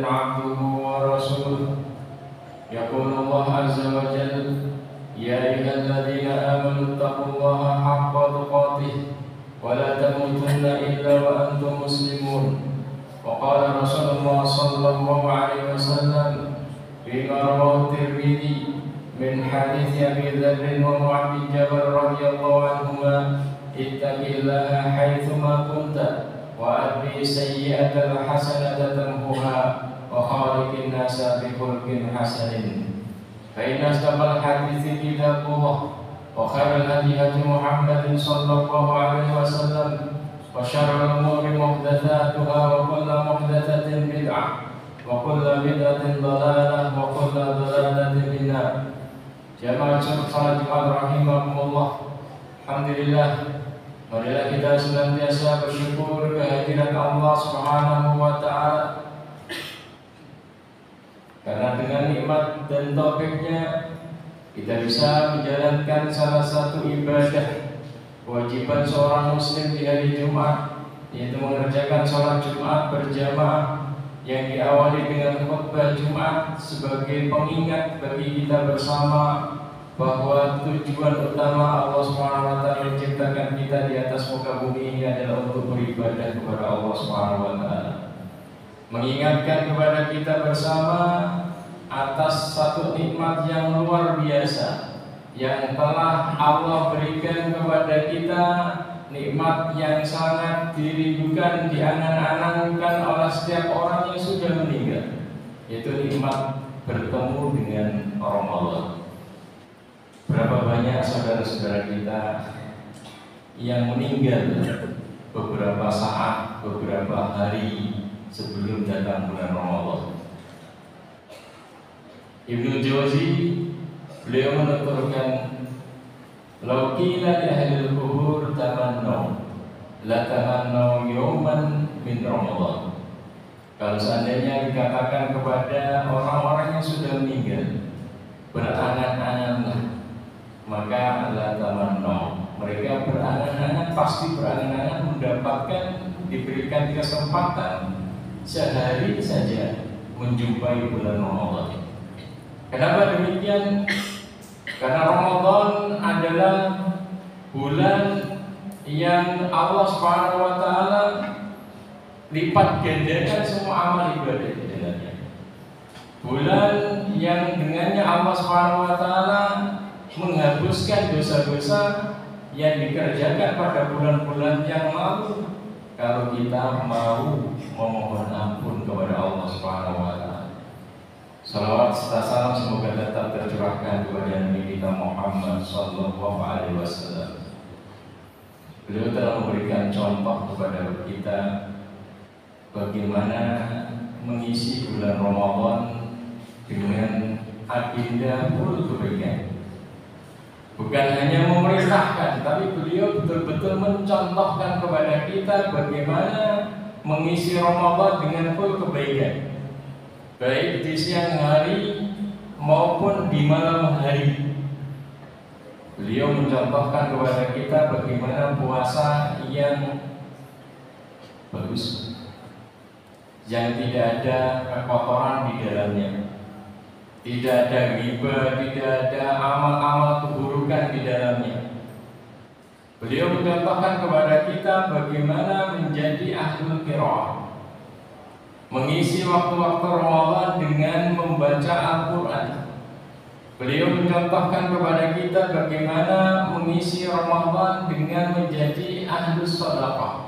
عبده ورسوله. يقول الله عز وجل: يا أيها الذين آمنوا اتقوا الله حق تقاته ولا تموتن إلا وأنتم مسلمون. وقال رسول الله صلى الله عليه وسلم فيما رواه الترمذي من حديث أبي ذر ومعاذ بن جبل رضي الله عنهما: اتق الله حيثما كنت وأتبع السيئة الحسنة تمحها وخالق الناس بخلق حسن. فإن أصدق الحديث كتاب الله وخير الهدي هدي محمد صلى الله عليه وسلم وشر الأمور محدثاتها وكل محدثة بدعة وكل بدعة ضلالة وكل ضلالة في النار. Jamaah salat Jumat rahimakumullah. Alhamdulillah, marilah kita senantiasa bersyukur kehadirat Allah Subhanahu wa taala. Karena dengan nikmat dan taufiknya kita bisa menjalankan salah satu ibadah kewajiban seorang muslim di hari Jumat, yaitu mengerjakan sholat Jumat berjamaah yang diawali dengan khutbah Jumat sebagai pengingat bagi kita bersama bahwa tujuan utama Allah SWT menciptakan kita di atas muka bumi ini adalah untuk beribadah kepada Allah SWT. Mengingatkan kepada kita bersama atas satu nikmat yang luar biasa yang telah Allah berikan kepada kita, nikmat yang sangat dirindukan, diangan-angankan oleh setiap orang yang sudah meninggal, yaitu nikmat bertemu dengan Ramadan. Berapa banyak saudara-saudara kita yang meninggal beberapa saat, beberapa hari sebelum datang bulan Ramadan. Ibnu Jauzi beliau menuturkan, "Lau qila li ahlil qubur tamannaw la tamannaw yawman min Ramadan." Kalau seandainya dikatakan kepada orang-orang yang sudah meninggal, berangan-anganlah, maka la tamannaw, mereka berangan-angan, pasti berangan-angan mendapatkan, diberikan kesempatan sehari saja menjumpai bulan Ramadan. Kenapa demikian? Karena Ramadan adalah bulan yang Allah Subhanahu wa taala lipat gandakan semua amal ibadah di dalamnya. Bulan yang dengannya Allah Subhanahu wa taala menghapuskan dosa-dosa yang dikerjakan pada bulan-bulan yang lalu kalau kita mau memohon ampun kepada Allah Subhanahu wa taala. Salawat serta salam semoga tetap tercurahkan kepada Nabi kita Muhammad sallallahu alaihi wasallam. Beliau telah memberikan contoh kepada kita bagaimana mengisi bulan Ramadan dengan agenda full kebaikan. Bukan hanya memerintahkan, tapi beliau betul-betul mencontohkan kepada kita bagaimana mengisi Ramadan dengan full kebaikan, baik di siang hari maupun di malam hari. Beliau mencontohkan kepada kita bagaimana puasa yang bagus, yang tidak ada kekotoran di dalamnya, tidak ada riba, tidak ada amal-amal keburukan di dalamnya. Beliau mencontohkan kepada kita bagaimana menjadi ahlul qiraah, mengisi waktu-waktu Ramadan dengan membaca Al-Quran. Beliau mencontohkan kepada kita bagaimana mengisi Ramadan dengan menjadi ahlus shadaqah,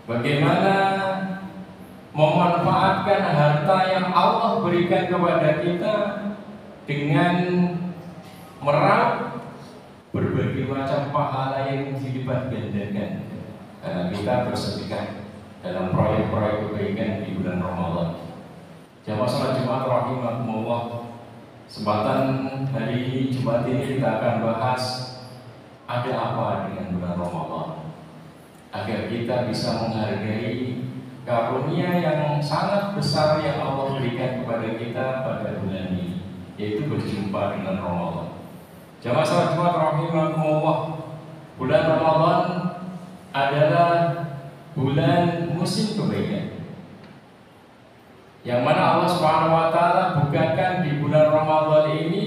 bagaimana memanfaatkan harta yang Allah berikan kepada kita dengan meraup berbagai macam pahala yang dilipat gandakan karena kita bersedekah dalam proyek-proyek kebaikan di bulan Ramadan. Jamaah salat Jumat rahimakumullah, kesempatan hari ini, Jumat ini kita akan bahas ada apa dengan bulan Ramadan, agar kita bisa menghargai karunia yang sangat besar yang Allah berikan kepada kita pada bulan ini, yaitu berjumpa dengan Ramadan. Jamaah salat Jumat rahimakumullah, bulan Ramadan adalah bulan musim kebaikan. yang mana Allah Subhanahu wa taala bukakan di bulan Ramadan ini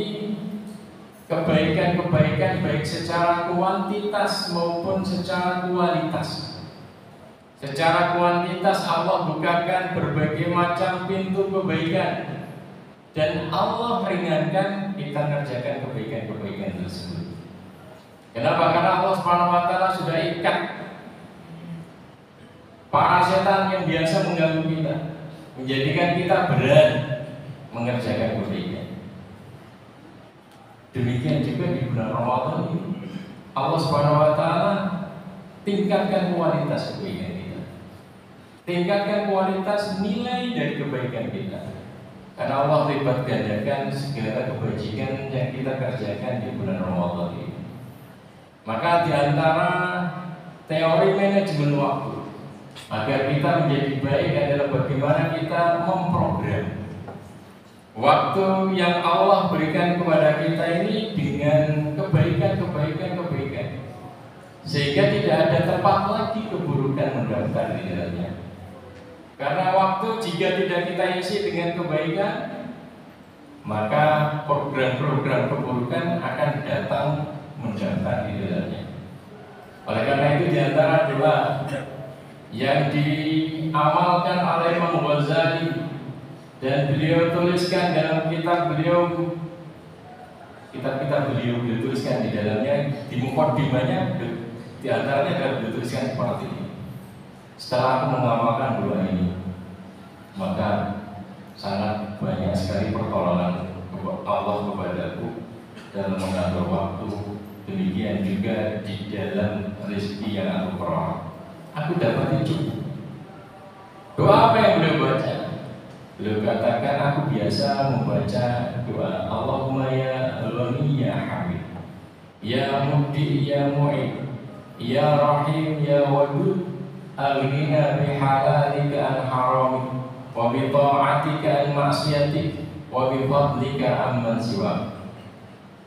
kebaikan-kebaikan baik secara kuantitas maupun secara kualitas. Secara kuantitas Allah bukakan berbagai macam pintu kebaikan dan Allah ringankan kita mengerjakan kebaikan-kebaikan tersebut. Kenapa? Karena Allah Subhanahu wa taala sudah ikat para setan yang biasa mengganggu kita, menjadikan kita berat mengerjakan kebaikan. Demikian juga di bulan Ramadan ini Allah Subhanahu wa taala tingkatkan kualitas kebaikan kita. Tingkatkan kualitas nilai dari kebaikan kita. Karena Allah lipat gandakan segala kebajikan yang kita kerjakan di bulan Ramadan ini. Maka di antara teori manajemen waktu agar kita menjadi baik adalah bagaimana kita memprogram waktu yang Allah berikan kepada kita ini dengan kebaikan, sehingga tidak ada tempat lagi keburukan mendaftar di dalamnya. Karena waktu jika tidak kita isi dengan kebaikan, maka program-program keburukan akan datang mendaftar di dalamnya. Oleh karena itu di antara doa yang diamalkan oleh Imam Ghazali dan beliau tuliskan dalam kitab beliau tuliskan di dalamnya, di mukaddimahnya di antaranya adalah beliau tuliskan seperti ini: setelah aku mengamalkan doa ini, maka sangat banyak sekali pertolongan Allah kepadaku dalam mengatur waktu. Demikian juga di dalam rezeki yang aku peroleh, aku dapat cukup. Doa apa yang beliau baca? Beliau katakan, aku biasa membaca doa Allahumma ya Ghani ya Hamid, ya Mubdi ya Mu'id, ya Rahim ya Wadud, aghnina bihalalika an haramik, wa bi ta'atika an ma'siyatik, wa bi fadlika amman siwak.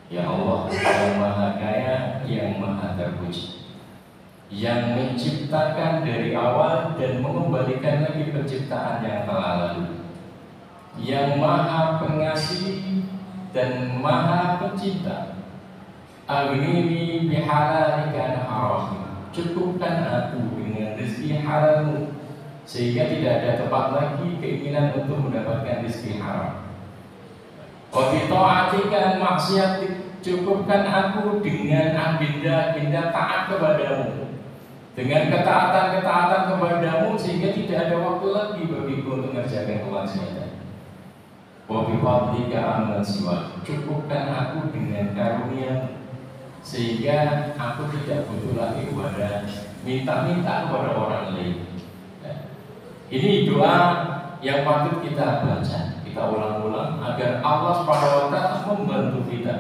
Ya Allah, yang maha kaya, yang maha terpuji, yang menciptakan dari awal dan mengembalikan lagi penciptaan yang telah lalu, yang maha pengasih dan maha pencipta. Aghnini bihalalika haram, cukupkan aku dengan rezeki halalmu, sehingga tidak ada tempat lagi keinginan untuk mendapatkan rezeki haram. Wa bi ta'atika maksiatik, cukupkan aku dengan agenda-agenda taat kepadamu, dengan ketaatan-ketaatan kepadamu, sehingga tidak ada waktu lagi bagiku untuk mengerjakan kemaksiatan. Wa bi fadlika amman siwak, cukupkan aku dengan karunia, sehingga aku tidak butuh lagi kepada minta-minta kepada orang lain. Ini doa yang patut kita baca, kita ulang-ulang agar Allah Subhanahu wa taala membantu kita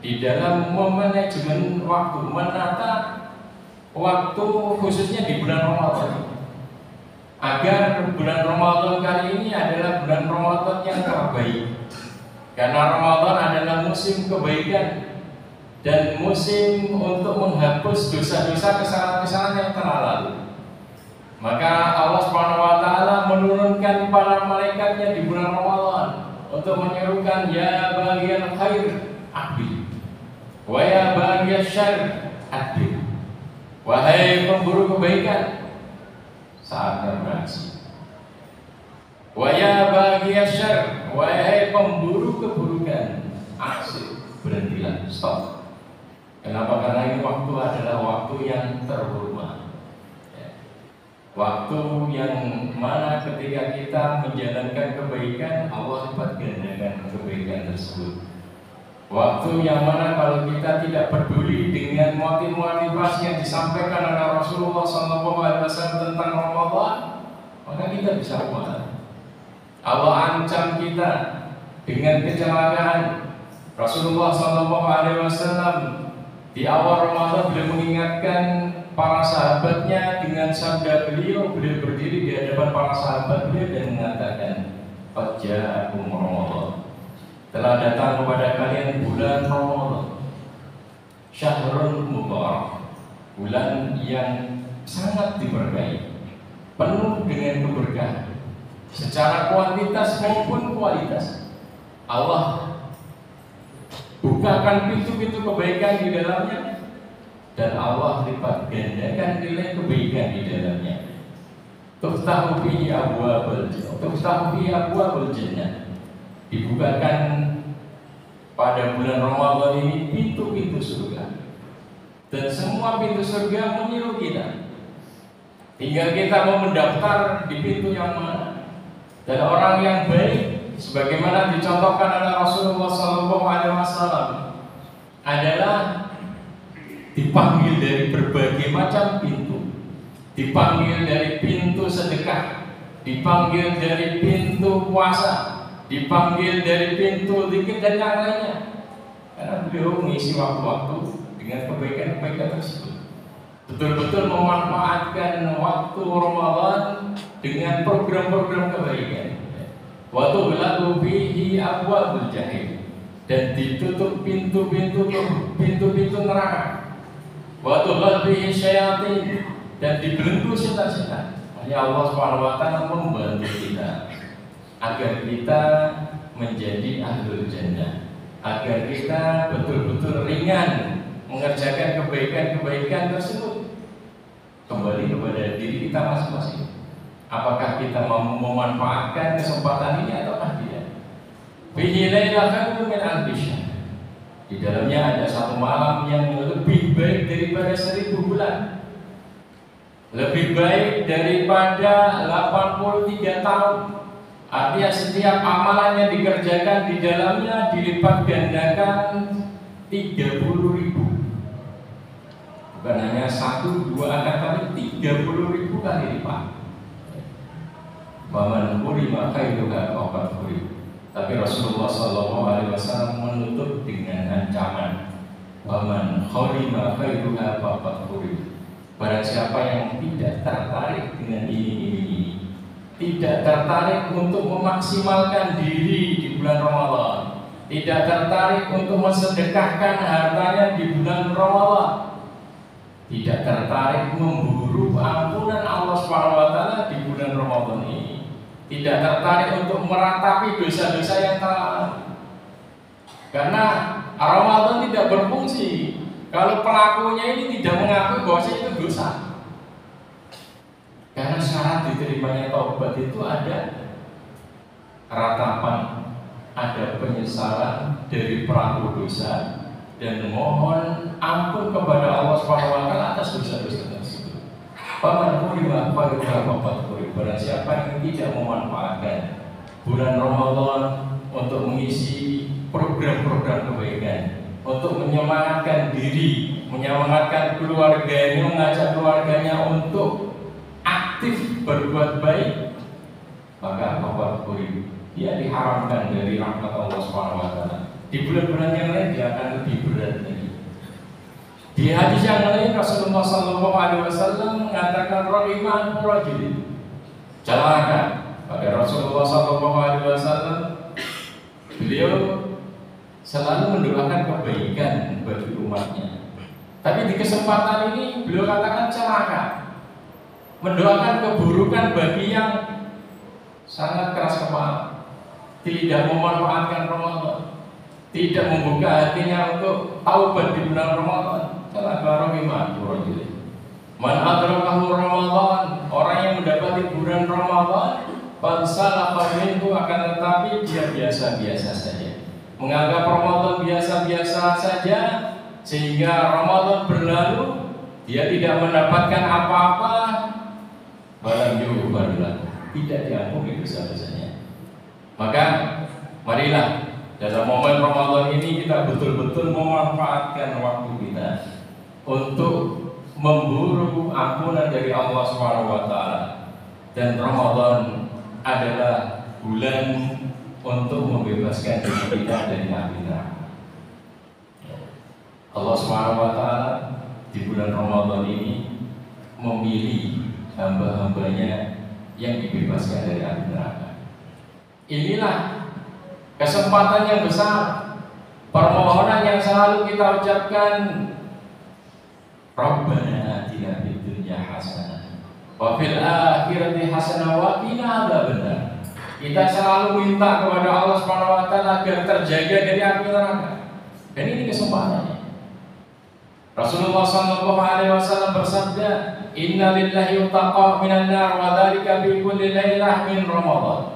di dalam memanajemen waktu, menata waktu khususnya di bulan Ramadan, agar bulan Ramadan kali ini adalah bulan Ramadan yang terbaik. Karena Ramadan adalah musim kebaikan dan musim untuk menghapus dosa-dosa, kesalahan-kesalahan yang telah lalu. Maka Allah Subhanahu wa taala menurunkan para malaikatnya di bulan Ramadan untuk menyerukan, ya baghiyal khair aqbil, wa ya baghiyal syarr aqbil. Wahai pemburu kebaikan, saatnya beraksi. Wa ya baghiyal syarr, wahai pemburu keburukan, aksi, berhentilah, stop. Kenapa? Karena ini waktu adalah waktu yang terhormat. Waktu yang mana ketika kita menjalankan kebaikan, Allah lipat gandakan kebaikan tersebut. Waktu yang mana kalau kita tidak peduli dengan motivasi yang disampaikan oleh Rasulullah SAW tentang Ramadan, maka kita bisa marah. Allah ancam kita dengan kecelakaan. Rasulullah SAW di awal Ramadan beliau mengingatkan para sahabatnya dengan sabda beliau berdiri di hadapan para sahabat beliau dan mengatakan, qad ja'akum Ramadan, telah datang kepada kalian bulan Ramadan, syahrul mubarak, bulan yang sangat diberkahi, penuh dengan keberkahan. secara kuantitas maupun kualitas. Allah bukakan pintu-pintu kebaikan di dalamnya, dan Allah lipat gandakan nilai kebaikan di dalamnya. Tuftahu fihi abwabul jannah. Dibukakan pada bulan Ramadan ini pintu-pintu surga, dan semua pintu surga meniru kita. Tinggal kita mau mendaftar di pintu yang mana. Dan orang yang baik, sebagaimana dicontohkan oleh Rasulullah SAW, adalah dipanggil dari berbagai macam pintu. Dipanggil dari pintu sedekah, dipanggil dari pintu puasa, dipanggil dari pintu zikir dan yang lainnya. Karena beliau mengisi waktu-waktu dengan kebaikan-kebaikan tersebut. Betul-betul memanfaatkan waktu Ramadan dengan program-program kebaikan. Waktu berlalu fihi abwabul jahim, dan ditutup pintu-pintu neraka. Waktu berlalu fihi syayatin, dan dibelenggu setan-setan. Hanya Allah SWT membantu kita agar kita menjadi ahlul jannah, agar kita betul-betul ringan mengerjakan kebaikan-kebaikan tersebut. Kembali kepada diri kita masing-masing. Apakah kita mau memanfaatkan kesempatan ini atau tidak? Fihi lailatun min alfi syahr. Di dalamnya ada satu malam yang lebih baik daripada 1000 bulan. Lebih baik daripada 83 tahun. Artinya setiap amalan yang dikerjakan di dalamnya dilipat gandakan 30.000. Bukan hanya 1-2 angka, tapi 30.000 kali lipat. Waman hurima khairuha faqad hurim. Tapi Rasulullah SAW menutup dengan ancaman, waman hurima khairuha faqad hurim. Barang siapa yang tidak tertarik dengan ini, tidak tertarik untuk memaksimalkan diri di bulan Ramadan, tidak tertarik untuk mensedekahkan hartanya di bulan Ramadan, tidak tertarik memburu ampunan Allah SWT di bulan Ramadan ini, tidak tertarik untuk meratapi dosa-dosa yang telah. Karena Ramadan tidak berfungsi kalau pelakunya ini tidak mengakui bahwa itu dosa. Karena syarat diterimanya taubat itu ada ratapan, ada penyesalan dari pelaku dosa, dan mohon ampun kepada Allah SWT atas dosa-dosa tersebut. Paman hurima faqad hurim. Barang siapa yang tidak memanfaatkan bulan Ramadan untuk mengisi program-program kebaikan, untuk menyemangatkan diri, menyemangatkan keluarganya, mengajak keluarganya untuk aktif berbuat baik, maka faqad hurim. Dia diharamkan dari rahmat Allah SWT. Di bulan-bulan yang lain dia akan lebih berat lagi. Di hadis yang lain Rasulullah SAW mengatakan rahiman rajulin, celaka. Pada Rasulullah SAW, beliau selalu mendoakan kebaikan bagi umatnya. Tapi di kesempatan ini beliau katakan celaka, mendoakan keburukan bagi yang sangat keras kepala, tidak memanfaatkan Ramadan, tidak membuka hatinya untuk taubat di bulan Ramadan. Celaka rahimah rajulin. Man adrakahu Ramadan, orang yang mendapati bulan Ramadan, fansalafa minhu, akan tetapi dia biasa-biasa saja, menganggap Ramadan biasa-biasa saja, sehingga Ramadan berlalu dia tidak mendapatkan apa-apa, balam yuhbarlah, tidak diampuni dosa-dosanya. Maka marilah dalam momen Ramadan ini kita betul-betul memanfaatkan waktu kita untuk memburu ampunan dari Allah SWT. Dan Ramadan adalah bulan untuk membebaskan diri kita dari api neraka. Allah SWT di bulan Ramadan ini memilih hamba-hambanya yang dibebaskan dari api neraka. Inilah kesempatan yang besar, permohonan yang selalu kita ucapkan, Rabbana atina fid dunya hasanah wa fil akhirati hasanah wa qina adzabannar. Kita selalu minta kepada Allah Subhanahu wa taala agar terjaga dari api neraka. Dan ini kesempatannya. Rasulullah sallallahu alaihi wasallam bersabda, "Inna lillahi utaqa minan nar wa dzalika fi kulli lailah min Ramadan."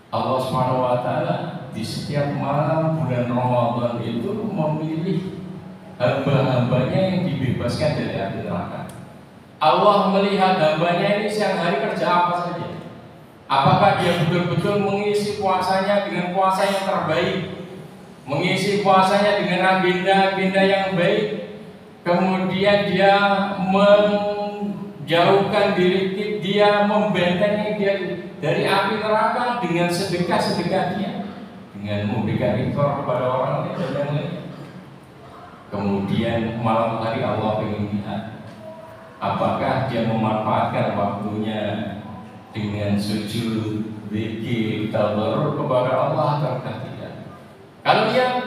Allah Subhanahu wa taala di setiap malam bulan Ramadan itu memilih hamba-hambanya yang dibebaskan dari api neraka. Allah melihat hambanya ini siang hari kerja apa saja. Apakah dia betul-betul mengisi puasanya dengan puasa yang terbaik, mengisi puasanya dengan agenda-agenda yang baik, kemudian dia menjauhkan diri dia, membentengi dia dari api neraka dengan sedekah-sedekah dia, dengan memberikan infak kepada orang lain dan yang lain. Kemudian malam hari Allah ingin lihat apakah dia memanfaatkan waktunya dengan sujud, zikir, tadarrur kepada Allah atau tidak. Kalau dia,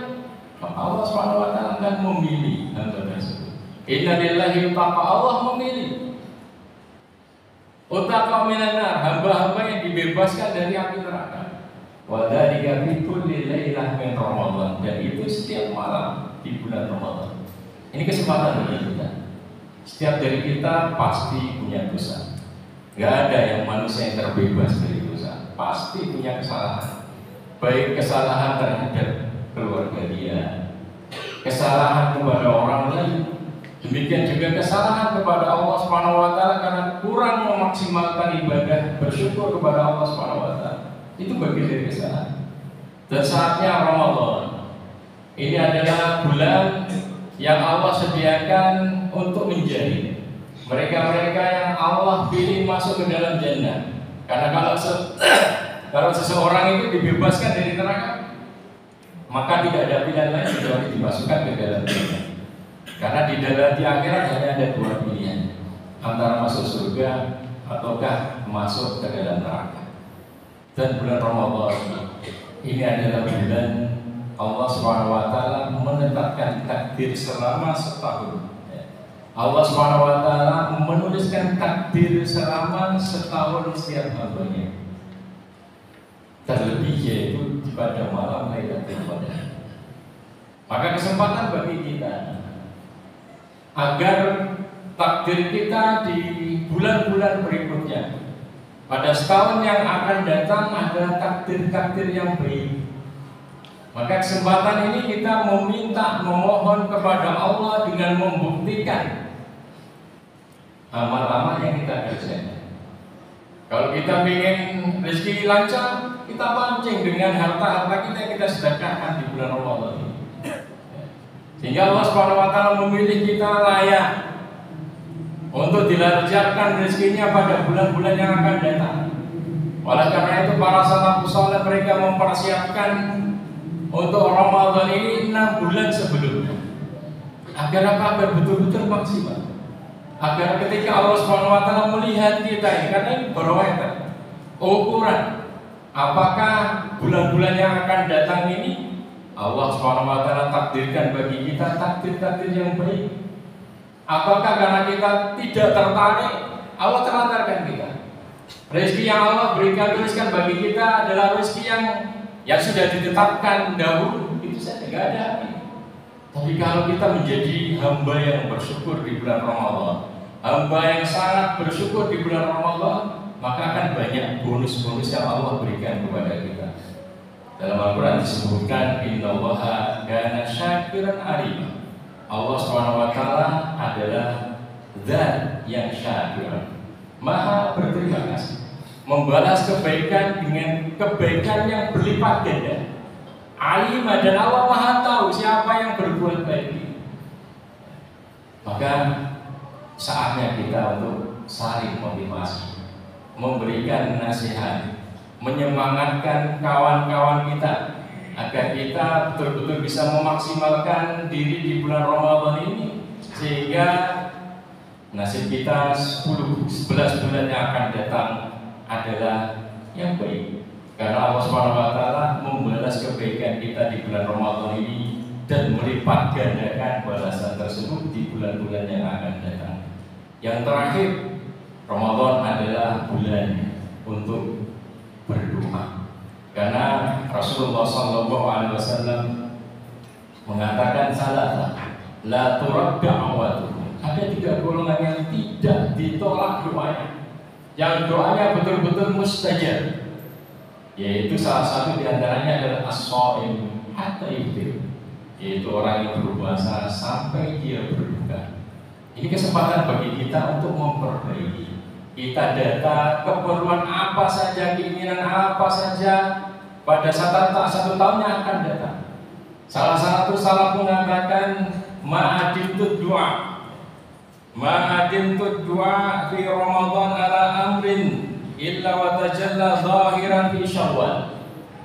Allah Subhanahu wa taala akan memilih hamba tersebut. Inna lillahi utaqa, Allah memilih. Utaqa minan nar, hamba-hamba yang dibebaskan dari api neraka. Wa dzalika fi kulli lailah min Ramadan, dan itu setiap malam di bulan Ramadan. Ini kesempatan bagi kita. Setiap dari kita pasti punya dosa. Gak ada yang manusia yang terbebas dari dosa. Pasti punya kesalahan. Baik kesalahan terhadap keluarga dia, kesalahan kepada orang lain, demikian juga kesalahan kepada Allah Subhanahu wa taala karena kurang memaksimalkan ibadah bersyukur kepada Allah Subhanahu wa taala. Itu bagian dari kesalahan. Dan saatnya Ramadan. Ini adalah bulan yang Allah sediakan untuk menjadi mereka-mereka yang Allah pilih masuk ke dalam jannah. Karena kalau seseorang itu dibebaskan dari neraka, maka tidak ada pilihan lain kecuali dimasukkan ke dalam jannah. Karena di akhirat hanya ada dua pilihan, antara masuk surga ataukah masuk ke dalam neraka. Dan bulan Ramadan ini adalah bulan Allah Subhanahu wa taala menetapkan takdir selama setahun. Allah Subhanahu wa taala menuliskan takdir selama setahun setiap hambanya. Terlebih yaitu pada malam Lailatul Qadar. Maka kesempatan bagi kita agar takdir kita di bulan-bulan berikutnya, pada setahun yang akan datang ada takdir-takdir yang baik. Maka kesempatan ini kita memohon kepada Allah dengan membuktikan amal-amal yang kita kerjakan. Kalau kita ingin rezeki lancar, kita pancing dengan harta-harta kita sedekahkan di bulan Ramadan ini. Sehingga Allah Subhanahu wa taala memilih kita layak untuk dilancarkan rezekinya pada bulan-bulan yang akan datang. Oleh karena itu para salafus saleh mereka mempersiapkan untuk Ramadan ini 6 bulan sebelumnya. Agar apa? Agar betul-betul maksimal. Agar ketika Allah Subhanahu wa taala melihat kita ini, karena ini barometer, ukuran apakah bulan-bulan yang akan datang ini Allah Subhanahu wa taala takdirkan bagi kita takdir-takdir yang baik. Apakah karena kita tidak tertarik, Allah terlantarkan kita. Rezeki yang Allah tuliskan bagi kita adalah rezeki yang sudah ditetapkan dahulu, itu saja, tidak ada. Tapi kalau kita menjadi hamba yang bersyukur di bulan Ramadan, hamba yang sangat bersyukur di bulan Ramadan, maka akan banyak bonus-bonus yang Allah berikan kepada kita. Dalam Al-Quran disebutkan innallaha kana syakiran alim. Allah SWT adalah Zat yang syakir, Maha berterima kasih, membalas kebaikan dengan kebaikan yang berlipat ganda. Alim, dan Allah Maha tahu siapa yang berbuat baik. Maka saatnya kita untuk saling motivasi, memberikan nasihat, menyemangatkan kawan-kawan kita agar kita betul-betul bisa memaksimalkan diri di bulan Ramadan ini, sehingga nasib kita 10-11 bulan yang akan datang adalah yang baik. Karena Allah SWT membalas kebaikan kita di bulan Ramadan ini dan melipat gandakan balasan tersebut di bulan-bulan yang akan datang. Yang terakhir, Ramadan adalah bulan untuk berdoa. Rasulullah Sallallahu Alaihi Wasallam mengatakan salah la turad da'watuhum. Ada 3 golongan yang tidak ditolak doanya, yang doanya betul-betul mustajab. Yaitu salah satu diantaranya adalah as-shaim hatta yuftir, yaitu orang yang berpuasa sampai dia berbuka. Ini kesempatan bagi kita untuk memperbaiki. Kita data keperluan apa saja, keinginan apa saja pada satu tahunnya akan datang. Salah satu salaf mengatakan ma'adimtud du'a, ma'adimtud du'a fi Ramadan ala amrin illa wa tajalla zahiran fi Syawal.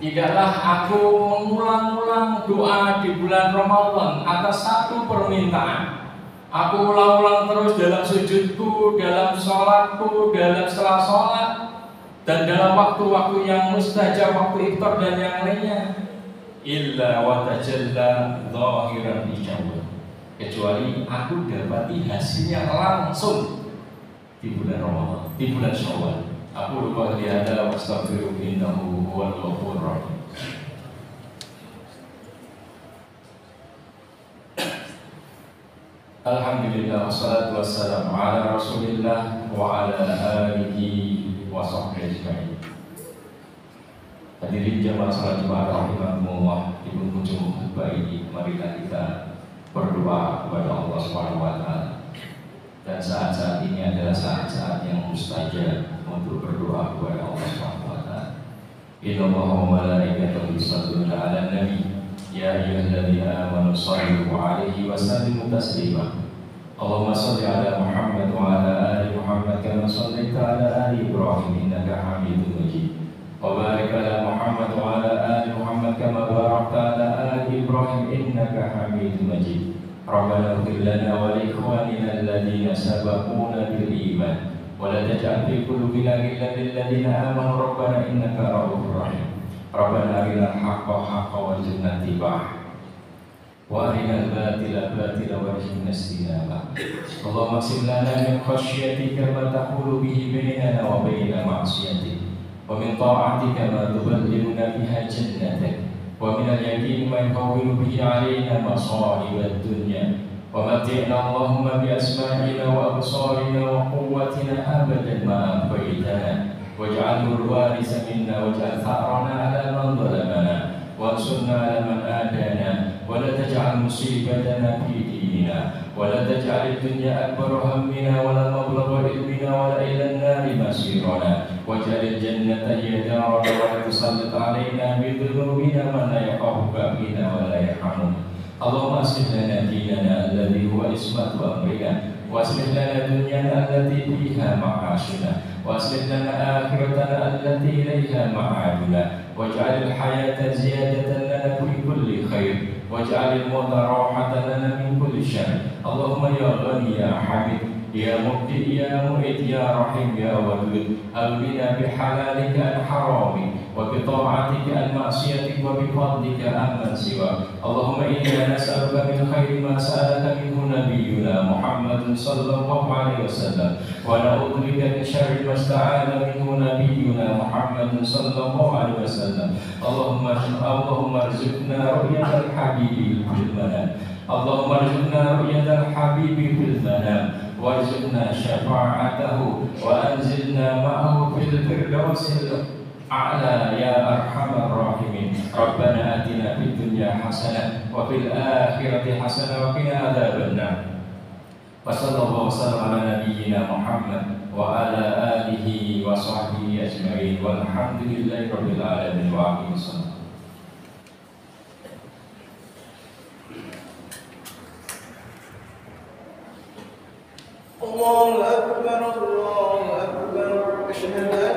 Tidaklah aku mengulang-ulang doa di bulan Ramadan atas satu permintaan. Aku ulang-ulang terus dalam sujudku, dalam sholatku, dalam setelah sholat, dan dalam waktu-waktu yang mustajab, waktu iftar dan yang lainnya. Illa wa tajalla zahiran fi Syawal. Kecuali aku dapati hasilnya langsung di bulan Ramadan, di bulan Syawal. Aku lupa lihat wastaghfiru innahu huwal ghafurur rahim. Alhamdulillah wassalatu wassalamu ala Rasulillah wa ala alihi wa sahbihi ajma'in. Hadirin jamaah salat Jumat rahimakumullah, di penghujung khutbah ini marilah kita berdoa kepada Allah Subhanahu wa taala. Dan saat-saat ini adalah saat-saat yang mustajab untuk berdoa kepada Allah Subhanahu wa taala. Innallaha wa malaikatahu yusholluna 'alan nabi ya ayyuhalladzina amanu shallu 'alaihi wa sallimu taslima. Allahumma shalli 'ala Muhammad wa 'ala ali Muhammad kama shallaita 'ala ali Ibrahim innaka Hamidum Majid. Wa barik 'ala Muhammad wa 'ala ali Muhammad kama barakta 'ala ali Ibrahim innaka Hamidum Majid. Rabbana ighfir lana wa li ikhwanina alladhina sabaquna bil iman wa la taj'al fi qulubina ghillan lil ladzina amanu rabbana innaka ra'ufur rahim. Rabbana arinal haqqa haqqan warzuqna ittiba'ah wa arinal batila batila warzuqna ijtinabah. Allahumma qsim lana min khasyyatika ma tahulu bihi bainana wa baina ma'siyatik wa min ta'atika ma tuballighuna biha jannatak wa min al-yaqini ma yahawwilu bihi 'alaina masa'ib ad-dunya wa mat'ina Allahumma bi asma'ina wa absarina wa quwwatina abadan ma abqaitana waj'alhu al-warisa minna waj'al tha'rana 'ala man zalamana wansurna 'ala man adana wa la taj'al musibatana fi dinina wa la taj'al ad-dunya akbar hammina wa la mablagha ilmina wa la ila an-nari masirana waj'al al-jannata hiya darana wa la tusallit 'alaina bi dhunubina man la yaqahuka bina wa la yarhamuna. Allahumma aslih lana dinana alladhi huwa ismatu amrina وأصلح لنا دنيانا التي فيها معاشنا وأصلح لنا آخرتنا التي إليها معادنا واجعل الحياة زيادة لنا في كل خير واجعل الموت راحة لنا من كل شر. اللهم يا غني يا حميد يا مبدئ يا معيد يا رحيم يا ودود أغننا بحلالك عن حرامك وبطاعتك عن معصيتك وبفضلك عمن سواك. اللهم إنا نسألك من خير ما سألك منه نبينا محمد صلى الله عليه وسلم ونعوذ بك من شر ما استعاذ منه نبينا محمد صلى الله عليه وسلم. اللهم ارزقنا رؤية الحبيب في المنام. اللهم ارزقنا رؤية الحبيب في المنام وارزقنا شفاعته وأنزلنا معه في الفردوس الأعلى يا أرحم الراحمين. ربنا آتنا في الدنيا حسنة وفي الآخرة حسنة وقنا عذاب النار. وصلى الله وسلم على نبينا محمد وعلى آله وصحبه أجمعين والحمد لله رب العالمين وآخر الصلاة. الله أكبر الله أكبر أشهد أن